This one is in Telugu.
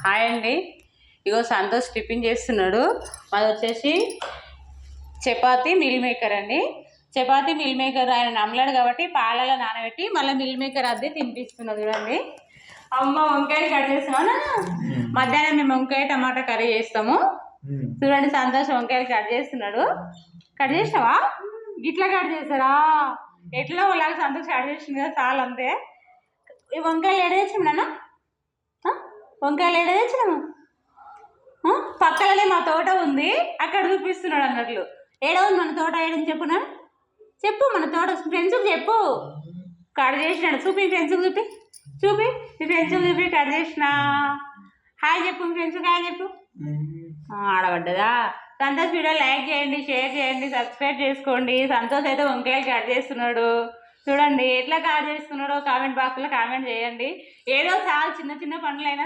హాయ్ అండి. ఇగో సంతోష్ టిఫిన్ చేస్తున్నాడు. అది వచ్చేసి చపాతీ మిల్ మేకర్ అండి. చపాతీ మిల్ మేకర్ ఆయన నమ్మలాడు కాబట్టి పాలలో నానబెట్టి మళ్ళీ మిల్ మేకర్ అద్దె తినిపిస్తున్నాడు. చూడండి అమ్మ వంకాయలు కట్ చేస్తున్నాను. మధ్యాహ్నం మేము వంకాయ టమాటా కర్రీ చేస్తాము. చూడండి సంతోష్ వంకాయలు కట్ చేస్తున్నాడు. కట్ చేసినావా? గిట్లా కట్ చేస్తారా? ఎట్లా వాళ్ళకి సంతోష్ కట్ చేసింది కదా, చాలా అంతే. ఈ వంకాయలు ఎడ తెచ్చినాం నాన్న? వంకాయలు ఎడ తెచ్చినాము? పక్కనే మా తోట ఉంది, అక్కడ చూపిస్తున్నాడు అన్నట్లు. ఏడో ఉంది మన తోట, ఏడని చెప్పు నాన్న, చెప్పు మన తోట ఫ్రెండ్స్కి చెప్పు. కట్ చేసినాడు, చూపి ఫ్రెండ్స్కి చూపి, చూపి మీ ఫ్రెండ్స్కి చూపి కట్ చేసిన. హాయ్ చెప్పు మీ ఫ్రెండ్స్కి, హాయ్ చెప్పు. ఆడబడ్డదా? సంతోష్ వీడియో లైక్ చేయండి, షేర్ చేయండి, సబ్స్క్రైబ్ చేసుకోండి. సంతోష్ అయితే వంకాయలు కట్ చేస్తున్నాడు. చూడండి ఎట్లా కట్ చేస్తున్నాడో కామెంట్ బాక్స్లో కామెంట్ చేయండి. ఏదో చాలా చిన్న చిన్న పనులైనా